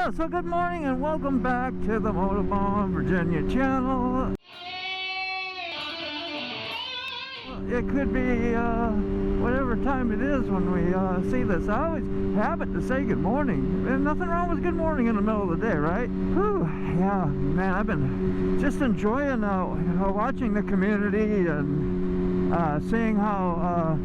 Yeah, so good morning and welcome back to the Motovlogging Virginia channel. It could be whatever time it is when we see this. I always have it to say good morning. There's nothing wrong with good morning in the middle of the day, right? Whew, yeah, man, I've been just enjoying watching the community and seeing how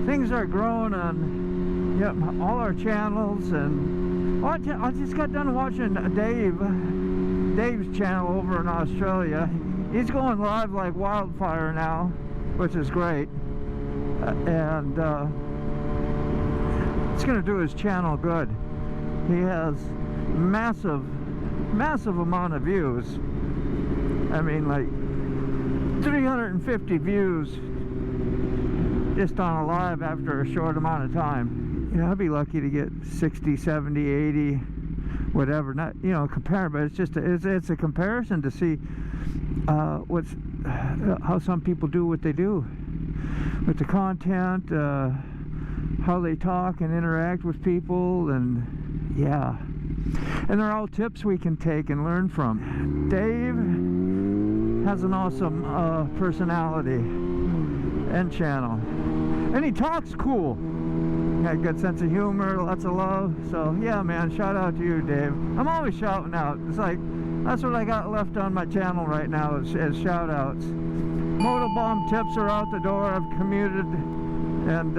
things are growing on all our channels. And I just got done watching Dave's channel over in Australia. He's going live like wildfire now, which is great, and it's going to do his channel good. He has massive amount of views. I mean, like 350 views just on a live after a short amount of time. You know, I'd be lucky to get 60, 70, 80, whatever. Not, you know, compare, but it's just it's a comparison to see how some people do what they do with the content, how they talk and interact with people, and yeah, and they're all tips we can take and learn from. Dave has an awesome personality and channel, and he talks cool. Got a good sense of humor, lots of love. So yeah, man, shout out to you, Dave. I'm always shouting out. It's like that's what I got left on my channel right now is shout outs. Motovlogging tips are out the door. I've commuted and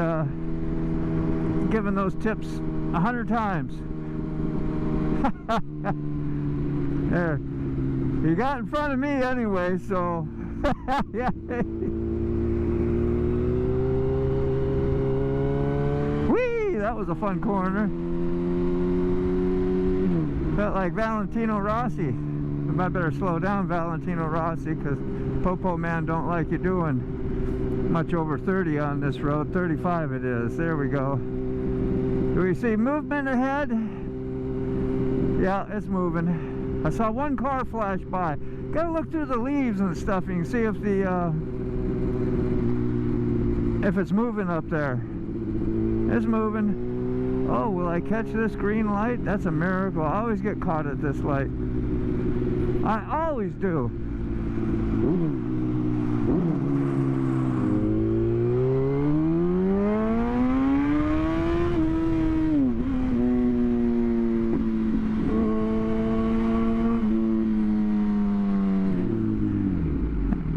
given those tips 100 times. There, you got in front of me anyway, so yeah. Whee! That was a fun corner. Felt like Valentino Rossi. I better slow down, Valentino Rossi, because Popo man don't like you doing much over 30 on this road. 35 it is. There we go. Do we see movement ahead? Yeah, it's moving. I saw one car flash by. Gotta look through the leaves and stuff and you can see if the if it's moving up there. It's moving. Oh, will I catch this green light? That's a miracle. I always get caught at this light. I always do.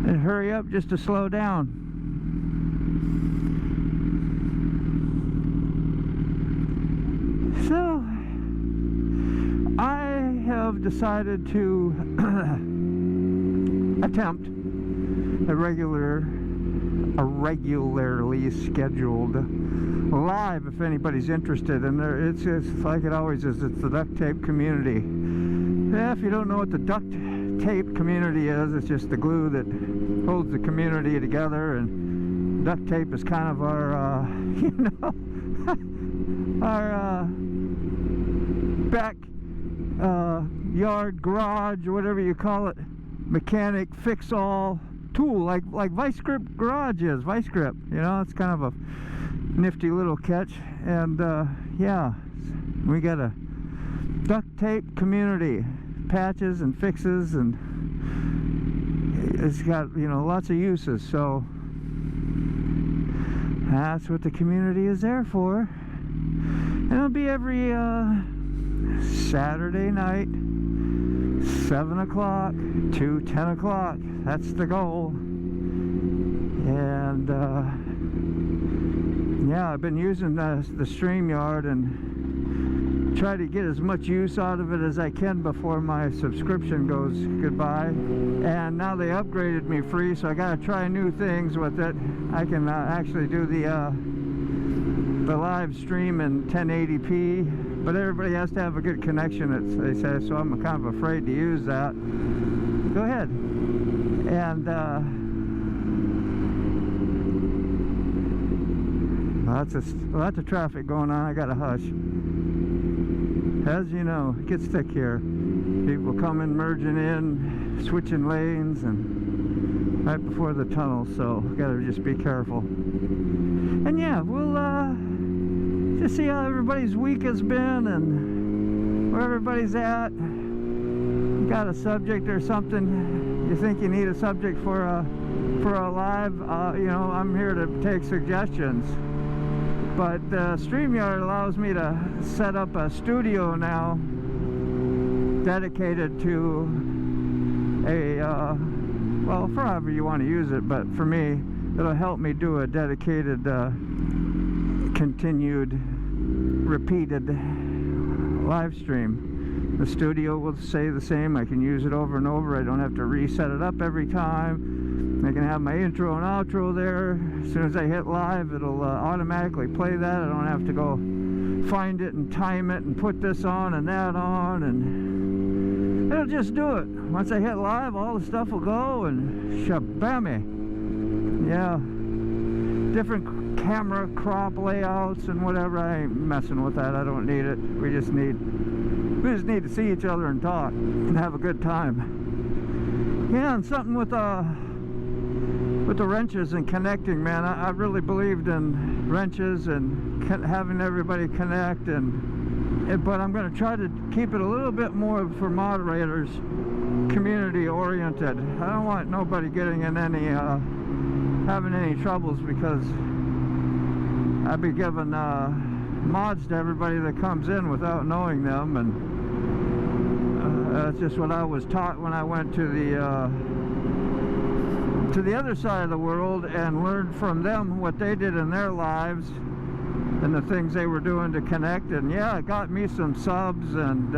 And hurry up just to slow down. So I have decided to attempt a regularly scheduled live if anybody's interested. And it's like it always is, it's the Duct Tape Community. Yeah, if you don't know what the Duct Tape Community is, it's just the glue that holds the community together, and duct tape is kind of our you know, our back yard, garage, or whatever you call it, mechanic fix-all tool, like Vice Grip Garage is. Vice Grip, you know, it's kind of a nifty little catch. And yeah, we got a Duct Tape Community, patches and fixes, and it's got, you know, lots of uses. So that's what the community is there for. And it'll be every Saturday night, 7 o'clock to 10 o'clock. That's the goal. And yeah, I've been using the Streamyard and try to get as much use out of it as I can before my subscription goes goodbye. And now they upgraded me free, so I gotta try new things with it. I can actually do the live stream in 1080p, but everybody has to have a good connection, they say, so I'm kind of afraid to use that. Go ahead. And lots of traffic going on. I got to hush. As you know, it gets thick here. People coming, merging in, switching lanes, and right before the tunnel, so gotta just be careful. And yeah, we'll just see how everybody's week has been and where everybody's at. You got a subject or something, you think you need a subject for a live, you know, I'm here to take suggestions. But Streamyard allows me to set up a studio now dedicated to a, well, for however you want to use it, but for me, it'll help me do a dedicated, continued, repeated live stream. The studio will stay the same. I can use it over and over. I don't have to reset it up every time. I can have my intro and outro there. As soon as I hit live, it'll automatically play that. I don't have to go find it and time it and put this on and that on, and it'll just do it. Once I hit live, all the stuff will go, and shabammy. Yeah. Different camera crop layouts and whatever. I ain't messing with that. I don't need it. We just need to see each other and talk and have a good time. Yeah, and something with the wrenches and connecting, man. I really believed in wrenches and having everybody connect, but I'm going to try to keep it a little bit more for moderators, community oriented. I don't want nobody getting in any having any troubles, because I'd be giving mods to everybody that comes in without knowing them, and that's just what I was taught when I went to the other side of the world and learned from them what they did in their lives and the things they were doing to connect. And yeah, it got me some subs and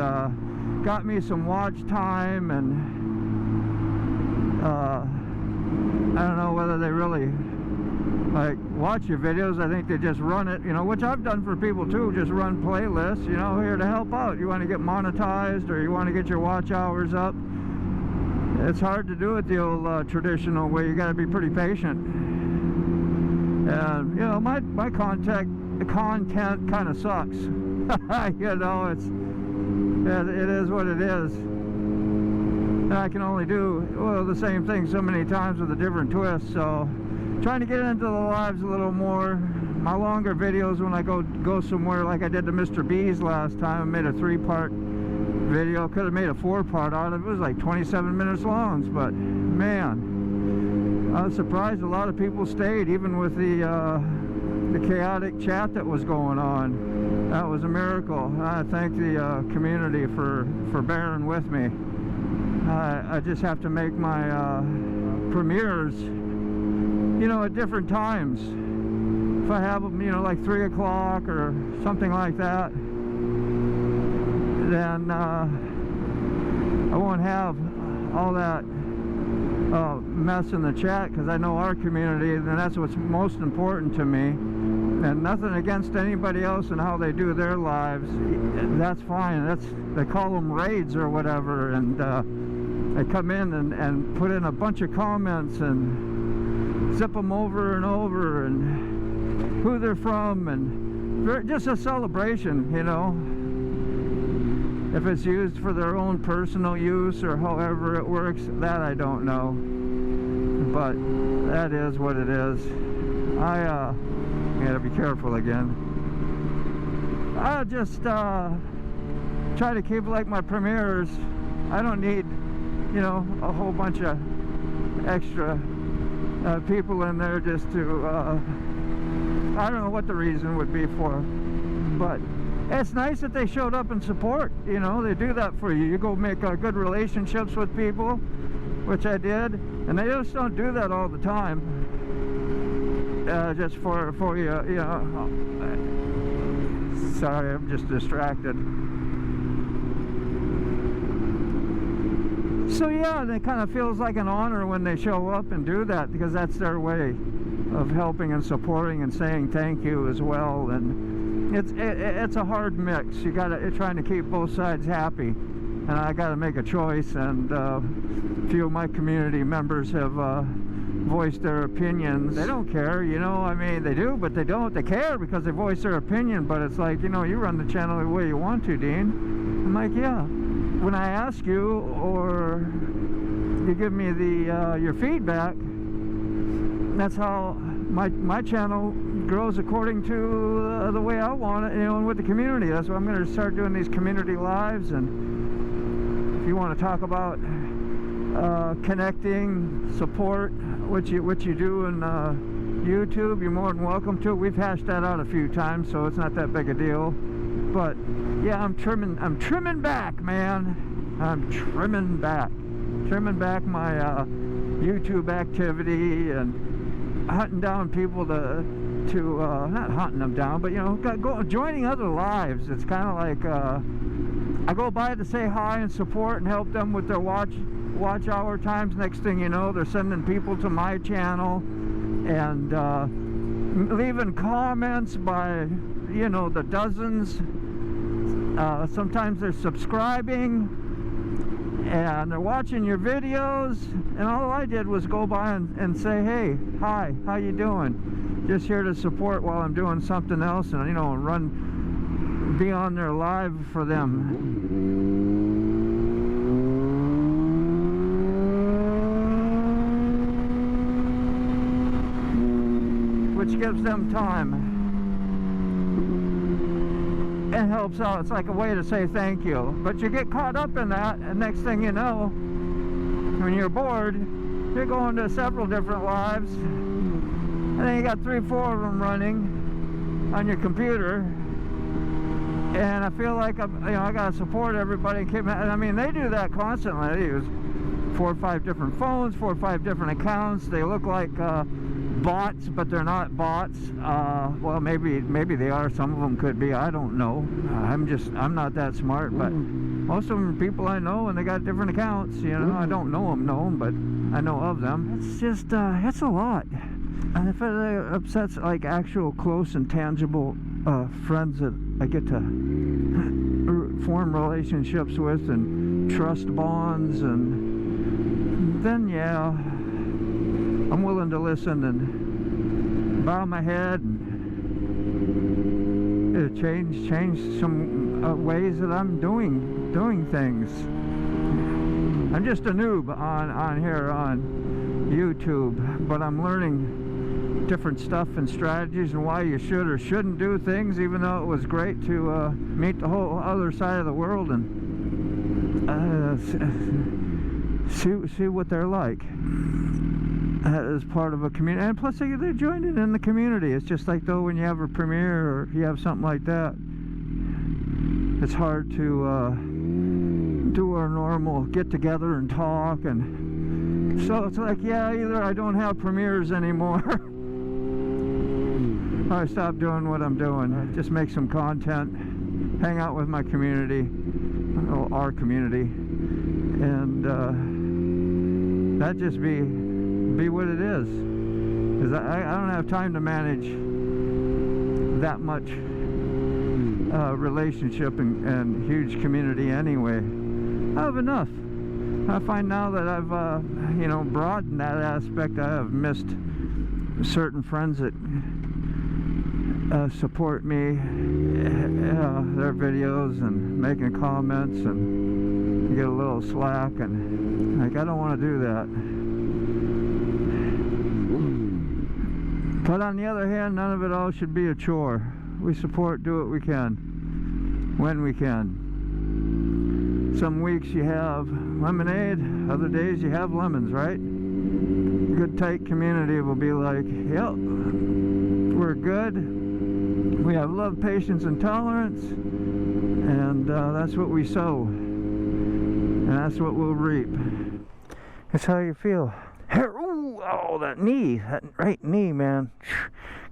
got me some watch time, and I don't know whether they really like watch your videos. I think they just run it, you know, which I've done for people too. Just run playlists, you know, here to help out. You want to get monetized, or you want to get your watch hours up. It's hard to do it the old traditional way. You got to be pretty patient. And you know, my content kind of sucks. You know, it is what it is. And I can only do, well, the same thing so many times with a different twist. So trying to get into the lives a little more. My longer videos, when I go somewhere, like I did to Mr. B's last time, I made a 3-part video. Could have made a 4-part out of it. It was like 27 minutes long, but man, I was surprised a lot of people stayed, even with the chaotic chat that was going on. That was a miracle. I thank the community for bearing with me. I just have to make my premieres, you know, at different times. If I have them, you know, like 3 o'clock or something like that, then I won't have all that mess in the chat, because I know our community, and that's what's most important to me. And nothing against anybody else and how they do their lives. That's fine. They call them raids or whatever, and they come in and put in a bunch of comments and zip them over and over, and who they're from, and just a celebration, you know. If it's used for their own personal use or however it works, that I don't know. But that is what it is. I gotta be careful again. I just try to keep like my premieres. I don't need, you know, a whole bunch of extra people in there just to, I don't know what the reason would be for, but it's nice that they showed up and support. You know, they do that for you. You go make good relationships with people, which I did, and they just don't do that all the time. Just for you, you know. Sorry, I'm just distracted. So yeah, it kind of feels like an honor when they show up and do that, because that's their way of helping and supporting and saying thank you as well. And it's a hard mix. You gotta trying to keep both sides happy, and I got to make a choice. And a few of my community members have voiced their opinions. They don't care, you know. I mean, they do, but they don't. They care because they voice their opinion. But it's like, you know, you run the channel the way you want to, Dean. I'm like, yeah. When I ask you, or you give me the your feedback, that's how my channel grows according to the way I want it, you know, and with the community. That's why I'm going to start doing these community lives. And if you want to talk about connecting, support, what you do in YouTube, you're more than welcome to. We've hashed that out a few times, so it's not that big a deal. But yeah, I'm trimming back, man. I'm trimming back my YouTube activity and hunting down people to not hunting them down, but you know, joining other lives. It's kind of like I go by to say hi and support and help them with their watch hour times. Next thing you know, they're sending people to my channel and leaving comments by, you know, the dozens. Sometimes they're subscribing and they're watching your videos, and all I did was go by and say, hey, hi, how you doing? Just here to support while I'm doing something else, and you know, be on there live for them, which gives them time and helps out. It's like a way to say thank you. But you get caught up in that, and next thing you know, when you're bored, you're going to several different lives, and then you got 3-4 of them running on your computer. And I feel like I gotta support everybody. I mean, they do that constantly. They use 4 or 5 different phones, 4 or 5 different accounts. They look like bots, but they're not bots. Well, maybe they are. Some of them could be. I don't know. I'm not that smart, but most of them are people I know, and they got different accounts. You know, I don't know them, but I know of them. It's just, it's a lot. And if it upsets like actual close and tangible friends that I get to form relationships with and trust bonds, and then yeah, I'm willing to listen and bow my head and change some ways that I'm doing things. I'm just a noob on here on YouTube, but I'm learning different stuff and strategies and why you should or shouldn't do things, even though it was great to meet the whole other side of the world and see what they're like as part of a community. And plus they joined it in the community. It's just like though when you have a premiere or you have something like that, it's hard to do our normal get together and talk, and so it's like, yeah, either I don't have premieres anymore I stopped doing what I'm doing. I just make some content, hang out with my community, our community, and that just be what it is. Because I don't have time to manage that much relationship and huge community anyway. I have enough. I find now that I've you know, broadened that aspect. I have missed certain friends that support me, their videos and making comments, and get a little slack, and like I don't want to do that. But on the other hand, none of it all should be a chore. We support, do what we can, when we can. Some weeks you have lemonade, other days you have lemons, right? A good tight community will be like, yep, we're good. We have love, patience, and tolerance, and that's what we sow, and that's what we'll reap. That's how you feel. Ooh, oh, that knee, that right knee, man,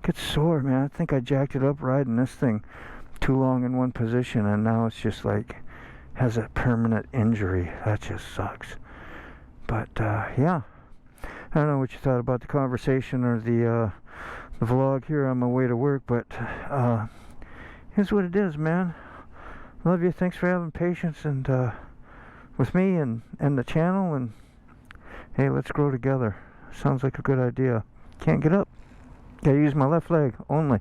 gets sore, man. I think I jacked it up riding this thing too long in one position, and now it's just like has a permanent injury. That just sucks. But yeah, I don't know what you thought about the conversation or the vlog here on my way to work, but here's what it is, man. Love you. Thanks for having patience and with me and the channel, and hey, let's grow together. Sounds like a good idea. Can't get up. Gotta use my left leg only.